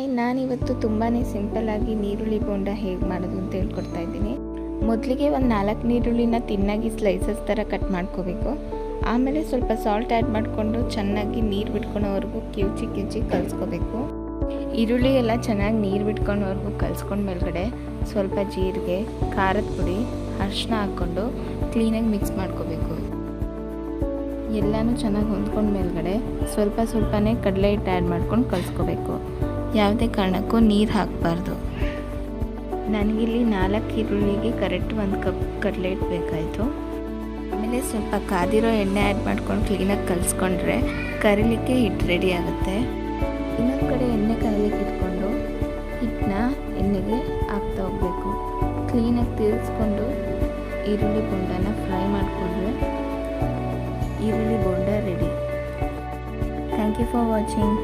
Hi, ನಾನಿವತ್ತು ತುಂಬಾ ಸಿಂಪಲ್ಲಾಗಿ ನೀರುಳ್ಳಿ ಬೋಂಡ ಹೇಗೆ ಮಾಡೋದು ಅಂತ ಹೇಳ್ಕೊಡ್ತಾ ಇದ್ದೀನಿ. ಮೊದಲಿಗೆ ಒಂದು 4 ನೀರುಳ್ಳಿನ ತಿನ್ನಾಗಿ ಸ್ಲೈಸಸ್ ಥರ ಕಟ್ ಮಾಡ್ಕೋಬೇಕು. ಆಮೇಲೆ ಸ್ವಲ್ಪ ಸಾಲ್ಟ್ ಆ್ಯಡ್ ಮಾಡಿಕೊಂಡು ಚೆನ್ನಾಗಿ ನೀರು ಬಿಟ್ಕೊಳೋವರೆಗೂ ಕಿವುಚಿ ಕಲಿಸ್ಕೋಬೇಕು. ಈರುಳ್ಳಿ ಎಲ್ಲ ಚೆನ್ನಾಗಿ ನೀರು ಬಿಟ್ಕೊಳೋವರೆಗೂ ಕಲಿಸ್ಕೊಂಡು ಮೇಲ್ಗಡೆ ಸ್ವಲ್ಪ ಜೀರಿಗೆ, ಖಾರದ ಪುಡಿ, ಅರಿಶಿನ ಹಾಕ್ಕೊಂಡು ಕ್ಲೀನಾಗಿ ಮಿಕ್ಸ್ ಮಾಡ್ಕೋಬೇಕು. ಎಲ್ಲನೂ ಚೆನ್ನಾಗಿ ಹೊಂದ್ಕೊಂಡು ಮೇಲ್ಗಡೆ ಸ್ವಲ್ಪನೇ ಕಡಲೆ ಹಿಟ್ಟು ಆ್ಯಡ್ ಮಾಡ್ಕೊಂಡು ಕಲಿಸ್ಕೋಬೇಕು. ಯಾವುದೇ ಕಾರಣಕ್ಕೂ ನೀರು ಹಾಕಬಾರ್ದು. ನನಗಿಲ್ಲಿ 4 ಈರುಳ್ಳಿಗೆ ಕರೆಕ್ಟ್ 1 ಕಪ್ ಕಡಲೆ ಹಿಟ್ಟು ಬೇಕಾಯಿತು. ಆಮೇಲೆ ಸ್ವಲ್ಪ ಕಾದಿರೋ ಎಣ್ಣೆ ಆ್ಯಡ್ ಮಾಡ್ಕೊಂಡು ಕ್ಲೀನಾಗಿ ಕಲಿಸ್ಕೊಂಡ್ರೆ ಕರಿಲಿಕ್ಕೆ ಹಿಟ್ಟು ರೆಡಿ ಆಗುತ್ತೆ. ಇನ್ನೊಂದು ಕಡೆ ಎಣ್ಣೆ ಕಾಯಲಿಕ್ಕೆ ಇಟ್ಕೊಂಡು ಹಿಟ್ಟನ್ನ ಎಣ್ಣೆಗೆ ಹಾಕ್ತಾ ಹೋಗಬೇಕು. ಕ್ಲೀನಾಗಿ ತಿರ್ಗಿಸ್ಕೊಂಡು ಈರುಳ್ಳಿ ಬೋಂಡನ ಫ್ರೈ ಮಾಡಿಕೊಂಡ್ರೆ ಈರುಳ್ಳಿ bonda ready. Thank you for watching.